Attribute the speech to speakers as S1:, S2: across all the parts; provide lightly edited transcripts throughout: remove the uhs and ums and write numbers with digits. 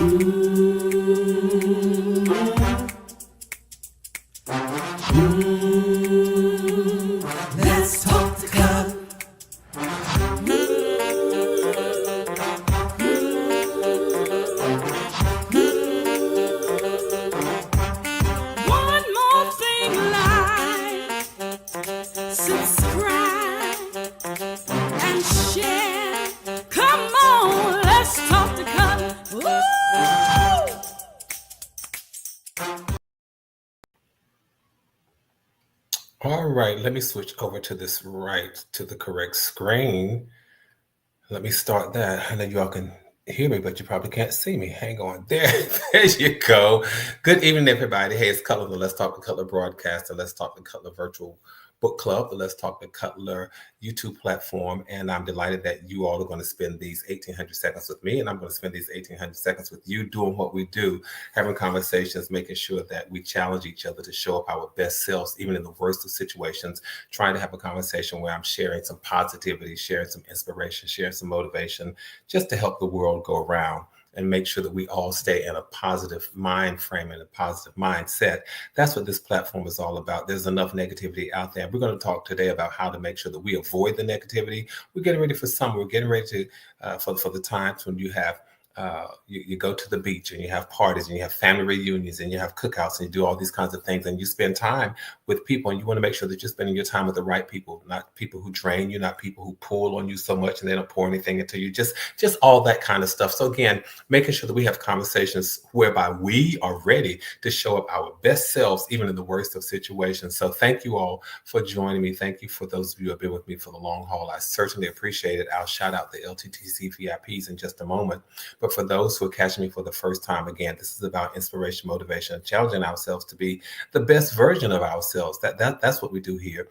S1: Let's talk the cut. One more thing, like, subscribe and share. Come on, let's talk the cut. Ooh.
S2: All right, let me switch over to this to the correct screen. Let me start that. I know you all can hear me, but you probably can't see me. Hang on. There you go. Good evening, everybody. Hey, it's Cutler, the Let's Talk to Cutler broadcast, the Let's Talk to Cutler virtual book club, the Let's Talk to Cutler YouTube platform. And I'm delighted that you all are going to spend these 1,800 seconds with me. And I'm going to spend these 1,800 seconds with you doing what we do, having conversations, making sure that we challenge each other to show up our best selves, even in the worst of situations, trying to have a conversation where I'm sharing some positivity, sharing some inspiration, sharing some motivation, just to help the world go around and make sure that we all stay in a positive mind frame and a positive mindset. That's what this platform is all about. There's enough negativity out there. We're going to talk today about how to make sure that we avoid the negativity. We're getting ready for summer. We're getting ready to for the times when you have you go to the beach and you have parties and you have family reunions and you have cookouts and you do all these kinds of things and you spend time with people, and you want to make sure that you're spending your time with the right people, not people who drain you, not people who pull on you so much and they don't pour anything into you, just all that kind of stuff. So again, making sure that we have conversations whereby we are ready to show up our best selves, even in the worst of situations. So thank you all for joining me. Thank you for those of you who have been with me for the long haul. I certainly appreciate it. I'll shout out the LTTC VIPs in just a moment. But for those who are catching me for the first time, again, this is about inspiration, motivation, and challenging ourselves to be the best version of ourselves. That's what we do here.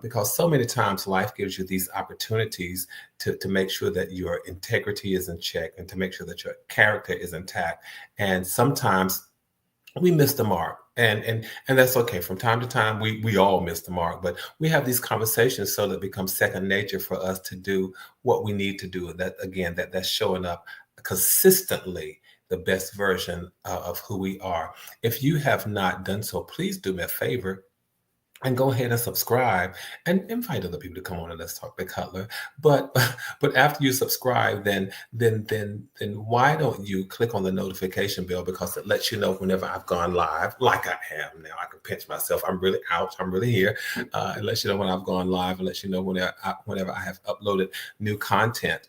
S2: Because so many times life gives you these opportunities to make sure that your integrity is in check and to make sure that your character is intact. And sometimes we miss the mark. And that's okay. From time to time, we all miss the mark, but we have these conversations so that it becomes second nature for us to do what we need to do. And that, again, that's showing up consistently the best version of who we are. If you have not done so, please do me a favor and go ahead and subscribe and invite other people to come on and let's talk to Cutler. But after you subscribe, then why don't you click on the notification bell, because it lets you know whenever I've gone live, like I am now. I can pinch myself. I'm really out. I'm really here. It lets you know when I've gone live and lets you know whenever I have uploaded new content.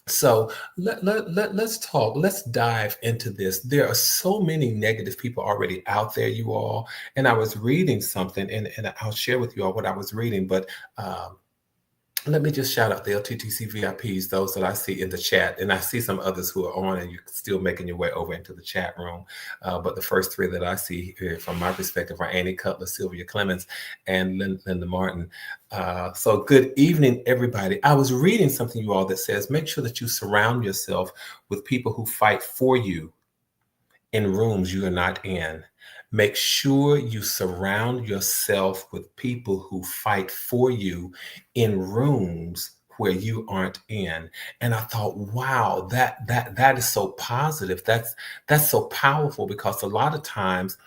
S2: So let's talk. Let's dive into this. There are so many negative people already out there, you all. And I was reading something, and I'll share with you all what I was reading. But let me just shout out the LTTC VIPs, those that I see in the chat. And I see some others who are on and you're still making your way over into the chat room. But the first three that I see here from my perspective are Annie Cutler, Sylvia Clemens, and Linda Martin. So good evening, everybody. I was reading something, you all, that says, make sure that you surround yourself with people who fight for you in rooms you are not in. Make sure you surround yourself with people who fight for you in rooms where you aren't in. And I thought, wow, that is so positive. That's so powerful, because a lot of times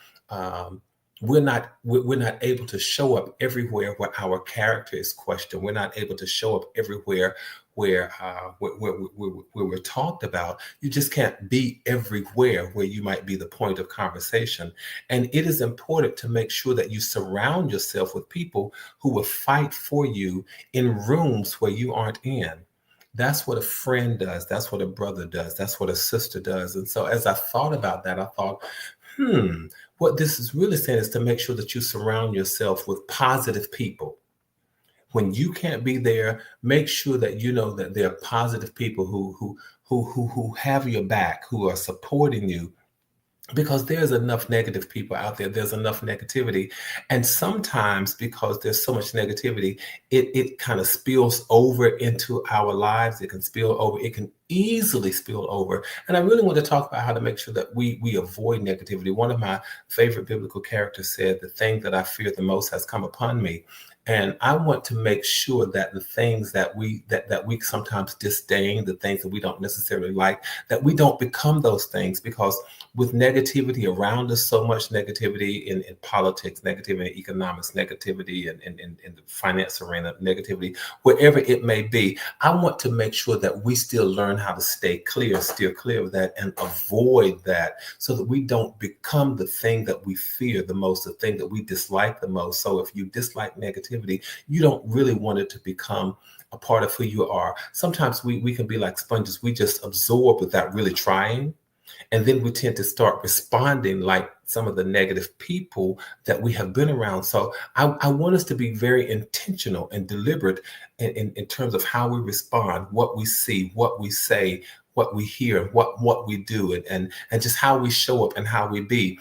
S2: we're not able to show up everywhere where our character is questioned. We're not able to show up everywhere where we're talked about. You just can't be everywhere where you might be the point of conversation. And it is important to make sure that you surround yourself with people who will fight for you in rooms where you aren't in. That's what a friend does. That's what a brother does. That's what a sister does. And so as I thought about that, I thought, what this is really saying is to make sure that you surround yourself with positive people. When you can't be there, make sure that you know that there are positive people who have your back, who are supporting you, because there's enough negative people out there. There's enough negativity. And sometimes, because there's so much negativity, it kind of spills over into our lives. It can spill over. It can easily spill over. And I really want to talk about how to make sure that we avoid negativity. One of my favorite biblical characters said, the thing that I fear the most has come upon me. And I want to make sure that the things that we sometimes disdain, the things that we don't necessarily like, that we don't become those things. Because with negativity around us, so much negativity in politics, negativity in economics, negativity in the finance arena, negativity, wherever it may be, I want to make sure that we still learn how to steer clear of that and avoid that, so that we don't become the thing that we fear the most, the thing that we dislike the most. So if you dislike negativity, you don't really want it to become a part of who you are. Sometimes we can be like sponges. We just absorb without really trying. And then we tend to start responding like some of the negative people that we have been around. So I want us to be very intentional and deliberate in terms of how we respond, what we see, what we say, what we hear, what we do, and just how we show up and how we be.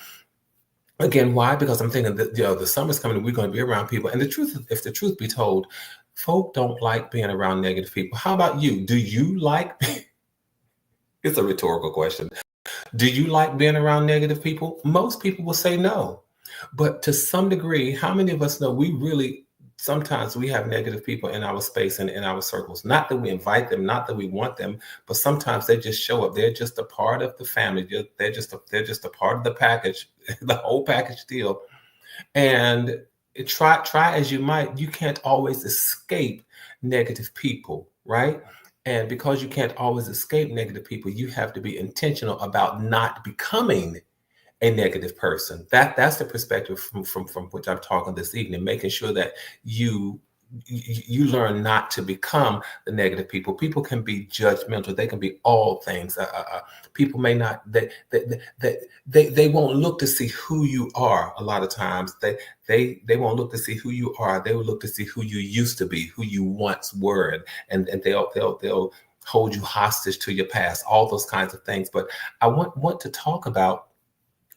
S2: Again, why? Because I'm thinking that the summer's coming and we're going to be around people. And the truth, if the truth be told, folk don't like being around negative people. How about you? Do you like? It's a rhetorical question. Do you like being around negative people? Most people will say no. But to some degree, how many of us know we really sometimes we have negative people in our space and in our circles? Not that we invite them, not that we want them, but sometimes they just show up. They're just a part of the family. They're just a part of the package, the whole package deal. And try as you might, you can't always escape negative people, right? And because you can't always escape negative people, you have to be intentional about not becoming a negative person. That's the perspective from which I'm talking this evening, making sure that you learn not to become the negative people. People can be judgmental. They can be all things. People may not. They won't look to see who you are. A lot of times, they won't look to see who you are. They will look to see who you used to be, who you once were, and they'll hold you hostage to your past. All those kinds of things. But I want to talk about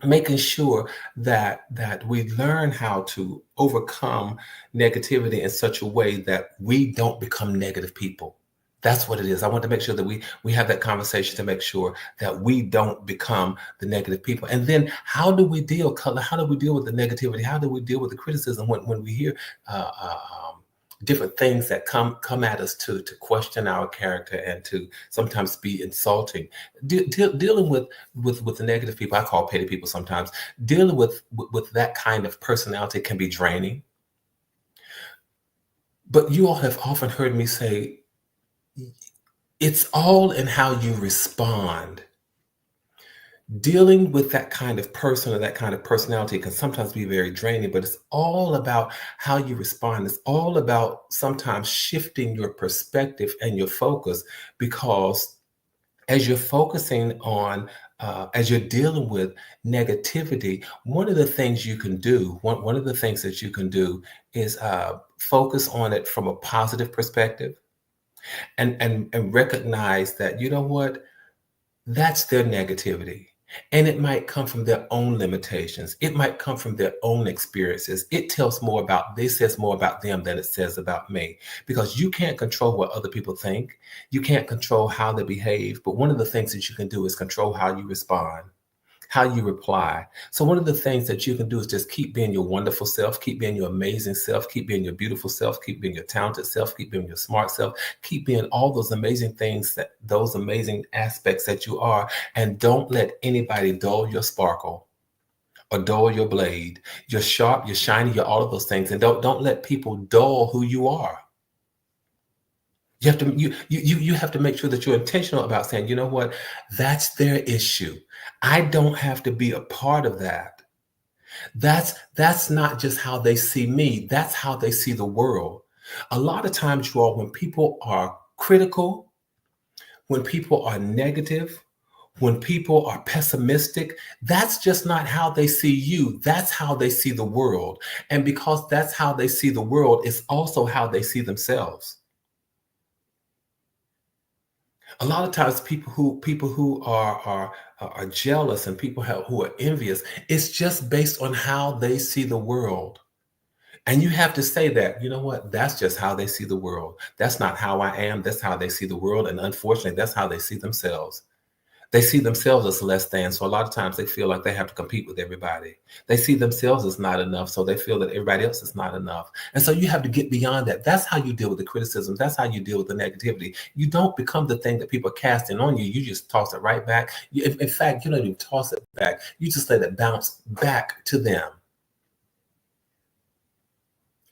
S2: making sure that we learn how to overcome negativity in such a way that we don't become negative people. That's what it is. I want to make sure that we have that conversation to make sure that we don't become the negative people. And then how do we deal with the negativity? How do we deal with the criticism when we hear different things that come at us to question our character and to sometimes be insulting? Dealing with the negative people, I call petty people sometimes, dealing with that kind of personality can be draining. But you all have often heard me say, it's all in how you respond. Dealing with that kind of person or that kind of personality can sometimes be very draining, but it's all about how you respond. It's all about sometimes shifting your perspective and your focus, because as you're focusing on, as you're dealing with negativity, one of the things you can do, one of the things that you can do is focus on it from a positive perspective and recognize that, you know what, that's their negativity. And it might come from their own limitations. It might come from their own experiences. It says more about them than it says about me, because you can't control what other people think. You can't control how they behave. But one of the things that you can do is control how you respond, how you reply. So one of the things that you can do is just keep being your wonderful self, keep being your amazing self, keep being your beautiful self, keep being your talented self, keep being your smart self, keep being all those amazing things, those amazing aspects that you are, and don't let anybody dull your sparkle or dull your blade. You're sharp, you're shiny, you're all of those things, and don't let people dull who you are. You have to make sure that you're intentional about saying, you know what, that's their issue. I don't have to be a part of that. That's not just how they see me. That's how they see the world. A lot of times, you all, when people are critical, when people are negative, when people are pessimistic, that's just not how they see you. That's how they see the world. And because that's how they see the world, it's also how they see themselves. A lot of times people who are jealous and people who are envious, it's just based on how they see the world. And you have to say that, you know what, that's just how they see the world. That's not how I am. That's how they see the world. And unfortunately, that's how they see themselves. They see themselves as less than. So a lot of times they feel like they have to compete with everybody. They see themselves as not enough. So they feel that everybody else is not enough. And so you have to get beyond that. That's how you deal with the criticism. That's how you deal with the negativity. You don't become the thing that people are casting on you. You just toss it right back. In fact, you don't even toss it back. You just let it bounce back to them.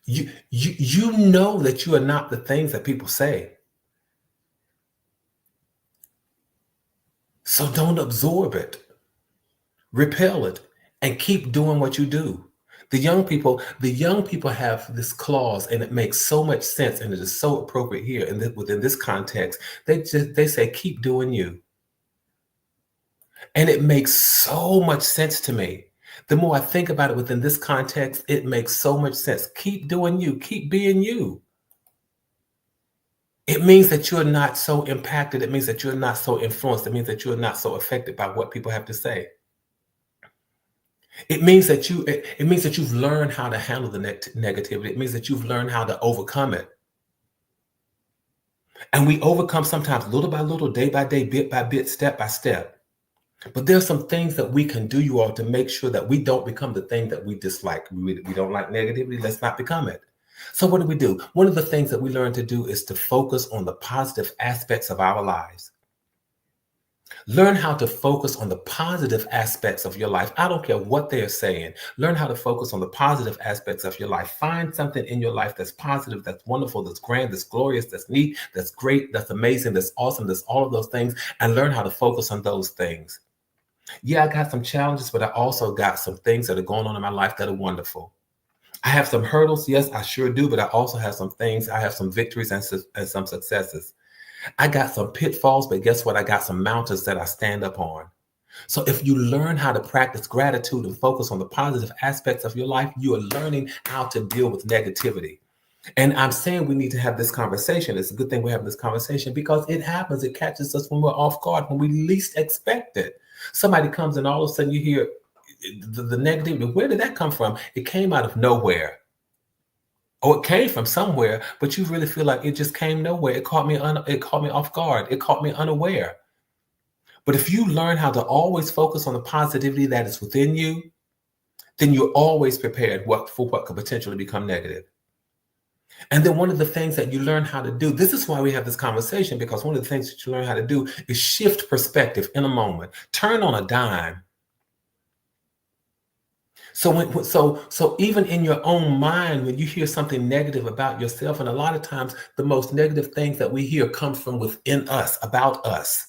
S2: You know that you are not the things that people say. So don't absorb it, repel it, and keep doing what you do. The young people have this clause, and it makes so much sense, and it is so appropriate here and within this context. They say, keep doing you. And it makes so much sense to me. The more I think about it within this context, it makes so much sense. Keep doing you, keep being you. It means that you're not so impacted. It means that you're not so influenced. It means that you're not so affected by what people have to say. It means that you've learned how to handle the negativity. It means that you've learned how to overcome it. And we overcome sometimes little by little, day by day, bit by bit, step by step. But there's some things that we can do, you all, to make sure that we don't become the thing that we dislike. We don't like negativity. Let's not become it. So what do? One of the things that we learn to do is to focus on the positive aspects of our lives. Learn how to focus on the positive aspects of your life. I don't care what they're saying. Learn how to focus on the positive aspects of your life. Find something in your life that's positive, that's wonderful, that's grand, that's glorious, that's neat, that's great, that's amazing, that's awesome, that's all of those things, and learn how to focus on those things. Yeah, I got some challenges, but I also got some things that are going on in my life that are wonderful. I have some hurdles. Yes, I sure do. But I also have some things. I have some victories and some successes. I got some pitfalls, but guess what? I got some mountains that I stand up on. So if you learn how to practice gratitude and focus on the positive aspects of your life, you are learning how to deal with negativity. And I'm saying we need to have this conversation. It's a good thing we're having this conversation because it happens. It catches us when we're off guard, when we least expect it. Somebody comes and all of a sudden you hear the negativity. Where did that come from? It came out of nowhere. Or it came from somewhere, but you really feel like it just came nowhere. It caught me off guard. It caught me unaware. But if you learn how to always focus on the positivity that is within you, then you're always prepared for what could potentially become negative. And then one of the things that you learn how to do, this is why we have this conversation, because one of the things that you learn how to do is shift perspective in a moment, turn on a dime. So even in your own mind, when you hear something negative about yourself, and a lot of times the most negative things that we hear come from within us, about us,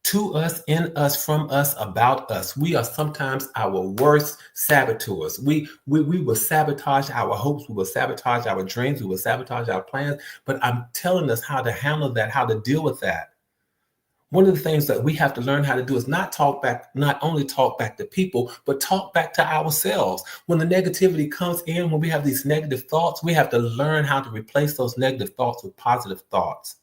S2: to us, in us, from us, about us. We are sometimes our worst saboteurs. We will sabotage our hopes. We will sabotage our dreams. We will sabotage our plans. But I'm telling us how to handle that, how to deal with that. One of the things that we have to learn how to do is not only talk back to people, but talk back to ourselves. When the negativity comes in, when we have these negative thoughts, we have to learn how to replace those negative thoughts with positive thoughts.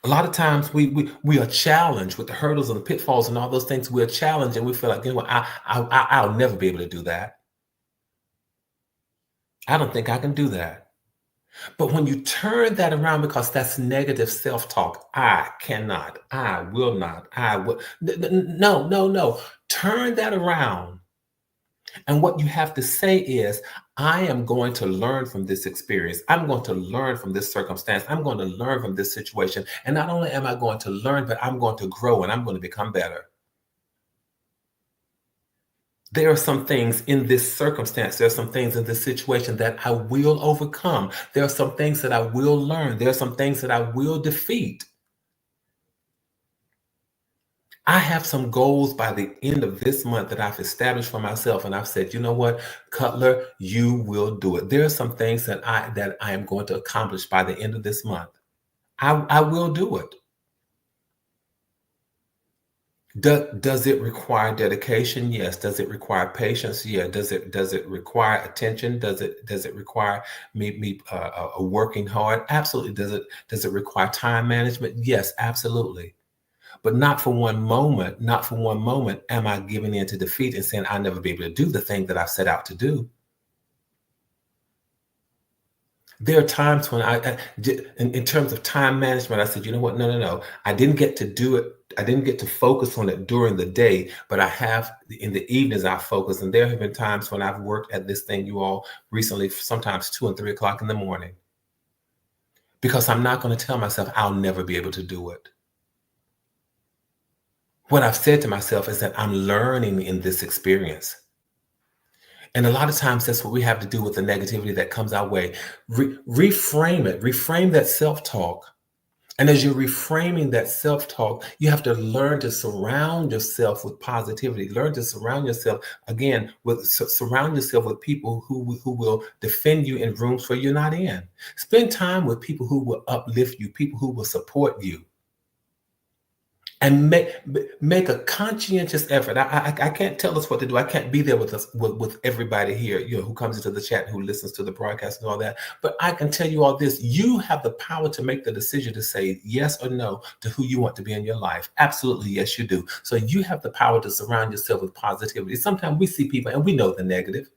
S2: A lot of times we are challenged with the hurdles and the pitfalls and all those things. We're challenged and we feel like, you know, I'll never be able to do that. I don't think I can do that. But when you turn that around, because that's negative self-talk, I cannot, I will not, I will. No. Turn that around. And what you have to say is, I am going to learn from this experience. I'm going to learn from this circumstance. I'm going to learn from this situation. And not only am I going to learn, but I'm going to grow and I'm going to become better. There are some things in this circumstance, there are some things in this situation that I will overcome. There are some things that I will learn. There are some things that I will defeat. I have some goals by the end of this month that I've established for myself. And I've said, you know what, Cutler, you will do it. There are some things that I am going to accomplish by the end of this month. I will do it. Does it require dedication? Yes. Does it require patience? Yeah. Does it require attention? Does it require me working hard? Absolutely. Does it require time management? Yes, absolutely. But not for one moment am I giving in to defeat and saying I'll never be able to do the thing that I've set out to do. There are times when in terms of time management, I said, you know what? No. I didn't get to do it. I didn't get to focus on it during the day, but I have in the evenings. I focus, and there have been times when I've worked at this thing, you all, recently, sometimes 2 and 3 o'clock in the morning, because I'm not going to tell myself I'll never be able to do it. What I've said to myself is that I'm learning in this experience. And a lot of times that's what we have to do with the negativity that comes our way. Reframe it, reframe that self-talk. And as you're reframing that self-talk, you have to learn to surround yourself with positivity. Learn to surround yourself, again, surround yourself with people who will defend you in rooms where you're not in. Spend time with people who will uplift you, people who will support you. And make a conscientious effort. I can't tell us what to do. I can't be there with us with everybody here, who comes into the chat, who listens to the broadcast and all that. But I can tell you all this: you have the power to make the decision to say yes or no to who you want to be in your life. Absolutely, yes, you do. So you have the power to surround yourself with positivity. Sometimes we see people and we know the negative.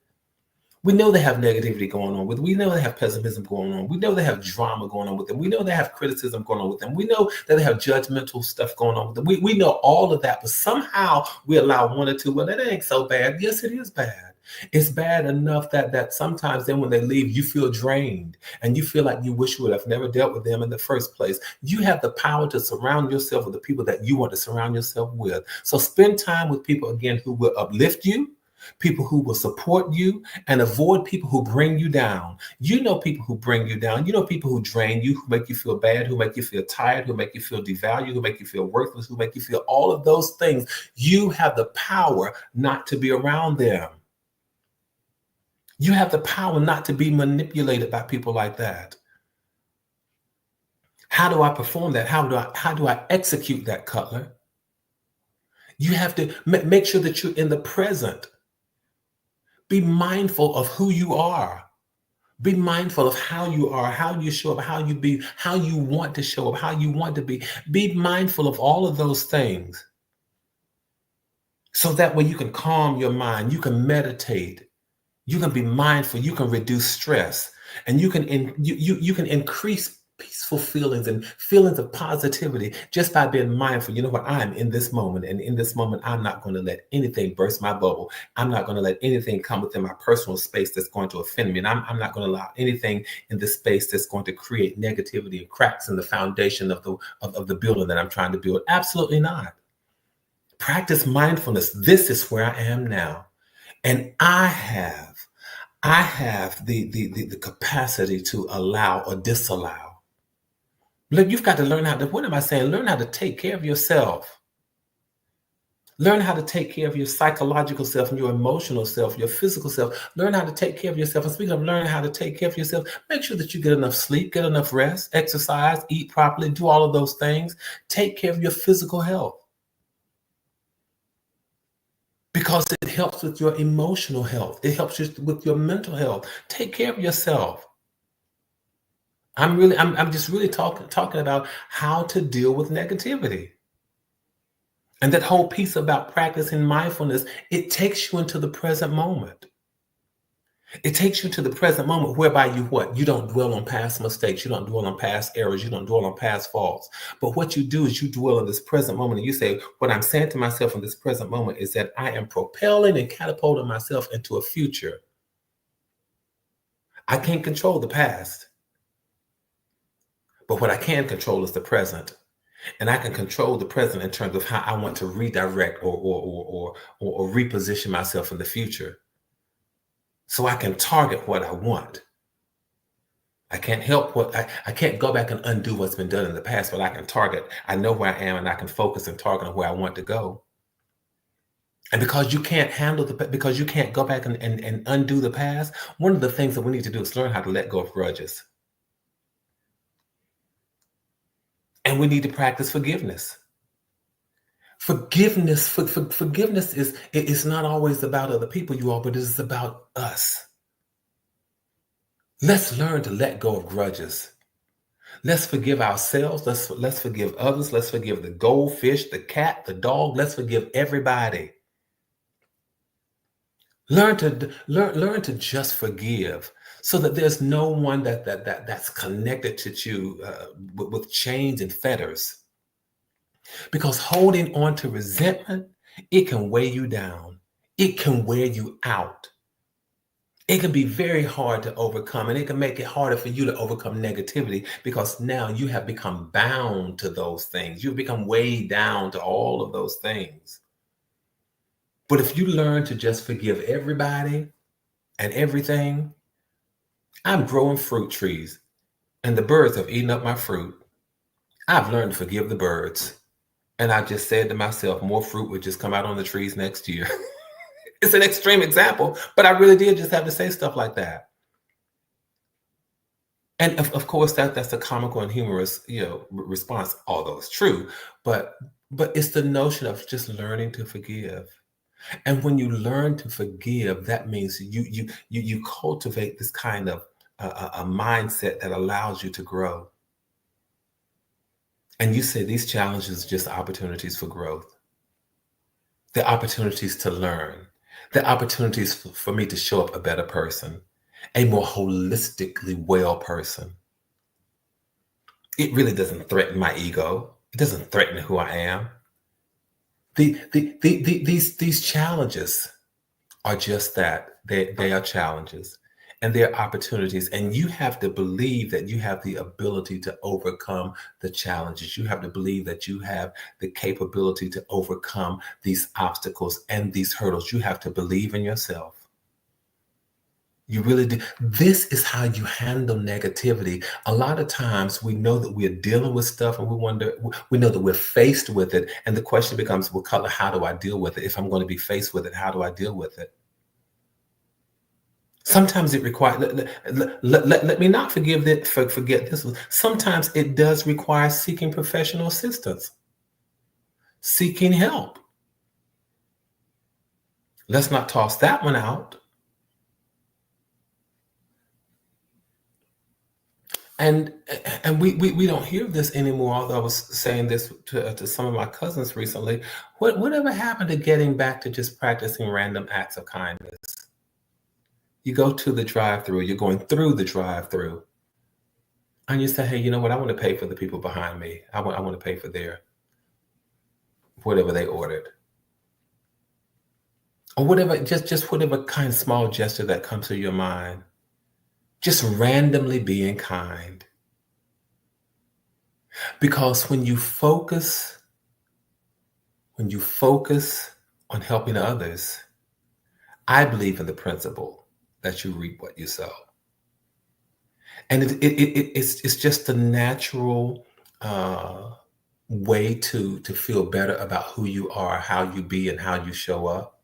S2: We know they have negativity going on with them. We know they have pessimism going on. We know they have drama going on with them. We know they have criticism going on with them. We know that they have judgmental stuff going on with them. We know all of that, but somehow we allow one or two, well, that ain't so bad. Yes, it is bad. It's bad enough that sometimes then when they leave, you feel drained and you feel like you wish you would have never dealt with them in the first place. You have the power to surround yourself with the people that you want to surround yourself with. So spend time with people, again, who will uplift you, people who will support you, and avoid people who bring you down. You know people who bring you down. You know people who drain you, who make you feel bad, who make you feel tired, who make you feel devalued, who make you feel worthless, who make you feel all of those things. You have the power not to be around them. You have the power not to be manipulated by people like that. How do I perform that? How do I execute that, Cutler? You have to make sure that you're in the present. Be mindful of who you are. Be mindful of how you are, how you show up, how you be, how you want to show up, how you want to be. Be mindful of all of those things. So that way you can calm your mind, you can meditate, you can be mindful, you can reduce stress, and you can increase peaceful feelings and feelings of positivity just by being mindful. You know what? I'm in this moment, and in this moment, I'm not going to let anything burst my bubble. I'm not going to let anything come within my personal space that's going to offend me. And I'm not going to allow anything in this space that's going to create negativity and cracks in the foundation of the building that I'm trying to build. Absolutely not. Practice mindfulness. This is where I am now. And I have the capacity to allow or disallow. Look, you've got to learn how to, what am I saying? Learn how to take care of yourself. Learn how to take care of your psychological self and your emotional self, your physical self. Learn how to take care of yourself. And speaking of learning how to take care of yourself, make sure that you get enough sleep, get enough rest, exercise, eat properly, do all of those things. Take care of your physical health, because it helps with your emotional health. It helps you with your mental health. Take care of yourself. I'm just really talking about how to deal with negativity. And that whole piece about practicing mindfulness, it takes you into the present moment. It takes you to the present moment whereby you don't dwell on past mistakes. You don't dwell on past errors. You don't dwell on past faults. But what you do is you dwell in this present moment and you say, what I'm saying to myself in this present moment is that I am propelling and catapulting myself into a future. I can't control the past, but what I can control is the present. And I can control the present in terms of how I want to redirect or reposition myself in the future. So I can target what I want. I can't help I can't go back and undo what's been done in the past, but I can target. I know where I am and I can focus and target on where I want to go. And because you can't because you can't go back and undo the past, one of the things that we need to do is learn how to let go of grudges. And we need to practice forgiveness. Forgiveness is not always about other people, you all, but it's about us. Let's learn to let go of grudges. Let's forgive ourselves. Let's forgive others. Let's forgive the goldfish, the cat, the dog. Let's forgive everybody. Learn to just forgive, so that there's no one that's connected to you with chains and fetters. Because holding on to resentment, it can weigh you down. It can wear you out. It can be very hard to overcome, and it can make it harder for you to overcome negativity because now you have become bound to those things. You've become weighed down to all of those things. But if you learn to just forgive everybody and everything, I'm growing fruit trees and the birds have eaten up my fruit. I've learned to forgive the birds. And I just said to myself, more fruit would just come out on the trees next year. It's an extreme example, but I really did just have to say stuff like that. And of course, that's a comical and humorous, response, although it's true. But it's the notion of just learning to forgive. And when you learn to forgive, that means you cultivate this kind of a mindset that allows you to grow. And you say these challenges are just opportunities for growth. They're opportunities to learn. They're opportunities for me to show up a better person, a more holistically well person. It really doesn't threaten my ego. It doesn't threaten who I am. These challenges are just that. They are challenges. And they're opportunities. And you have to believe that you have the ability to overcome the challenges. You have to believe that you have the capability to overcome these obstacles and these hurdles. You have to believe in yourself. You really do. This is how you handle negativity. A lot of times we know that we're dealing with stuff and we know that we're faced with it. And the question becomes, well, Cutler, how do I deal with it? If I'm going to be faced with it, how do I deal with it? Sometimes it requires, let me not forget this one. Sometimes it does require seeking professional assistance, seeking help. Let's not toss that one out. And we don't hear this anymore, although I was saying this to some of my cousins recently. Whatever happened to getting back to just practicing random acts of kindness? You go to the drive-through, you're going through the drive-through, and you say, hey, you know what? I want to pay for the people behind me. I want to pay for their whatever they ordered. Or whatever, just whatever kind of small gesture that comes to your mind. Just randomly being kind. Because when you focus on helping others, I believe in the principle that you reap what you sow. And it's just a natural way to feel better about who you are, how you be, and how you show up.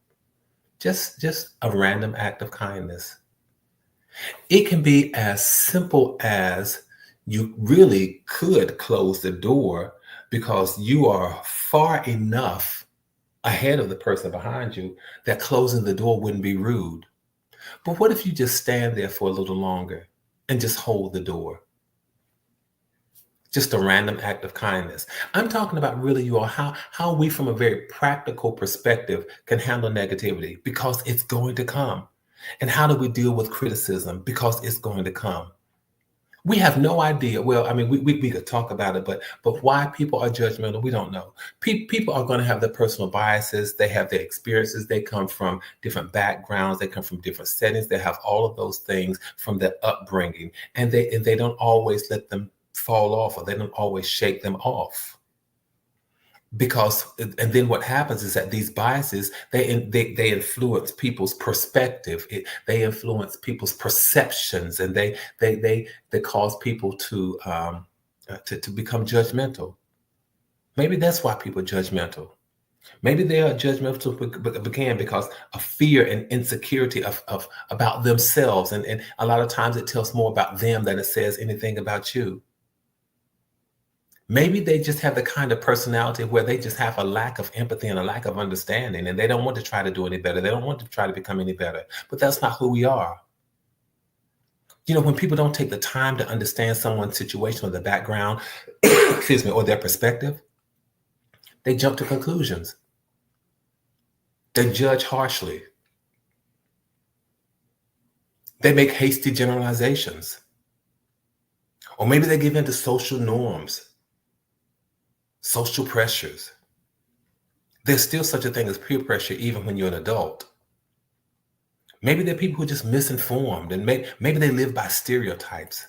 S2: Just a random act of kindness. It can be as simple as you really could close the door because you are far enough ahead of the person behind you that closing the door wouldn't be rude. But what if you just stand there for a little longer and just hold the door? Just a random act of kindness. I'm talking about really, you all, how we from a very practical perspective can handle negativity because it's going to come. And how do we deal with criticism? Because it's going to come. We have no idea. Well, I mean, we could talk about it, but why people are judgmental, we don't know. People are going to have their personal biases. They have their experiences. They come from different backgrounds. They come from different settings. They have all of those things from their upbringing, and they don't always let them fall off, or they don't always shake them off. Because, and then what happens is that these biases, they influence people's perspective. They influence people's perceptions, and they cause people to become judgmental. Maybe that's why people are judgmental. Maybe they are judgmental again because of fear and insecurity of about themselves, and a lot of times it tells more about them than it says anything about you. Maybe they just have the kind of personality where they just have a lack of empathy and a lack of understanding, and they don't want to try to do any better. They don't want to try to become any better. But that's not who we are. You know, when people don't take the time to understand someone's situation or their background, excuse me, or their perspective, they jump to conclusions. They judge harshly. They make hasty generalizations. Or maybe they give in to social norms, social pressures. There's still such a thing as peer pressure even when you're an adult. Maybe they're people who are just misinformed, and maybe they live by stereotypes.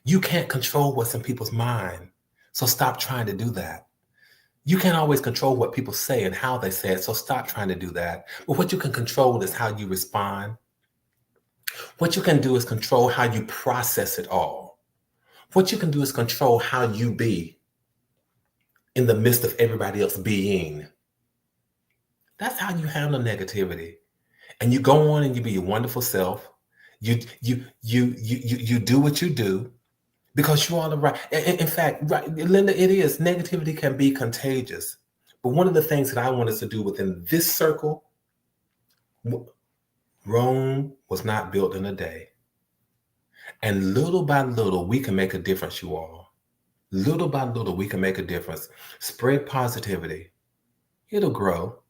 S2: You can't control what's in people's mind, so stop trying to do that. You can't always control what people say and how they say it, so stop trying to do that. But what you can control is how you respond. What you can do is control how you process it all. What you can do is control how you be in the midst of everybody else being. That's how you handle negativity. And you go on and you be your wonderful self. You do what you do because you are the right. In fact, right, Linda, it is. Negativity can be contagious. But one of the things that I want us to do within this circle, Rome was not built in a day. And little by little, we can make a difference, you all. Little by little, we can make a difference. Spread positivity. It'll grow.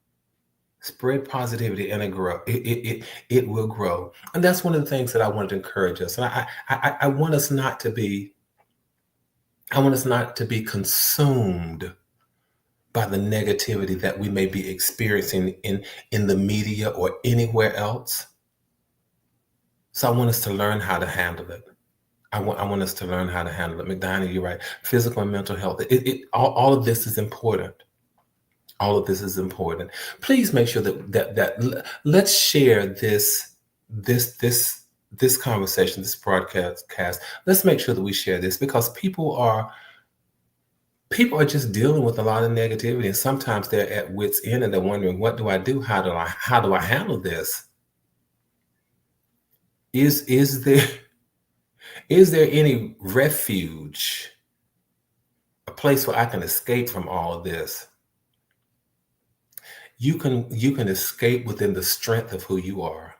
S2: Spread positivity and it will grow. And that's one of the things that I wanted to encourage us. And I want us not to be, consumed by the negativity that we may be experiencing in the media or anywhere else. So I want us to learn how to handle it. I want us to learn how to handle it. McDonough, you're right. Physical and mental health. All of this is important. All of this is important. Please make sure that let's share this conversation, this broadcast. Let's make sure that we share this because people are just dealing with a lot of negativity, and sometimes they're at wit's end and they're wondering, what do I do? How do I handle this? Is there any refuge, a place where I can escape from all of this? You can escape within the strength of who you are.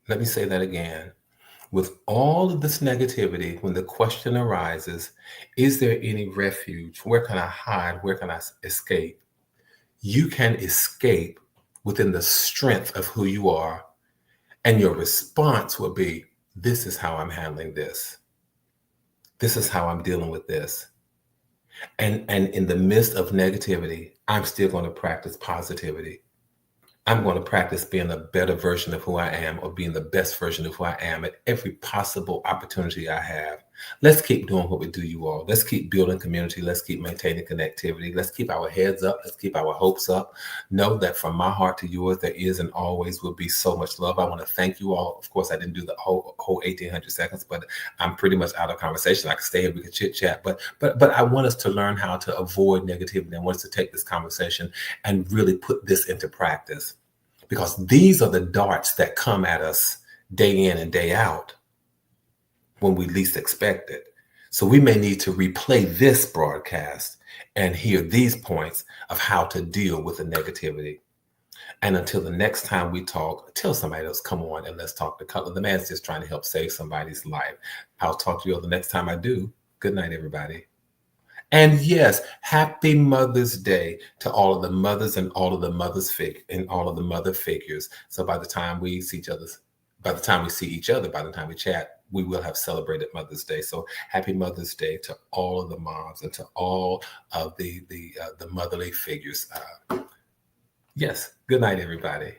S2: Let me say that again. With all of this negativity, when the question arises, is there any refuge? Where can I hide? Where can I escape? You can escape within the strength of who you are. And your response will be, this is how I'm handling this. This is how I'm dealing with this. And in the midst of negativity, I'm still going to practice positivity. I'm going to practice being a better version of who I am, or being the best version of who I am at every possible opportunity I have. Let's keep doing what we do, you all. Let's keep building community. Let's keep maintaining connectivity. Let's keep our heads up. Let's keep our hopes up. Know that from my heart to yours, there is and always will be so much love. I want to thank you all. Of course, I didn't do the whole 1,800 seconds, but I'm pretty much out of conversation. I could stay here, we could chit chat, but I want us to learn how to avoid negativity. I want us to take this conversation and really put this into practice, because these are the darts that come at us day in and day out when we least expect it. So we may need to replay this broadcast and hear these points of how to deal with the negativity. And until the next time we talk, tell somebody else, come on and let's talk to Cutler. The man's just trying to help save somebody's life. I'll talk to you all the next time I do. Good night, everybody. And yes, happy Mother's Day to all of the mothers and all of the mothers and all of the mother figures. So by the time we see each other, by the time we chat, we will have celebrated Mother's Day. So happy Mother's Day to all of the moms and to all of the motherly figures. Yes, good night, everybody.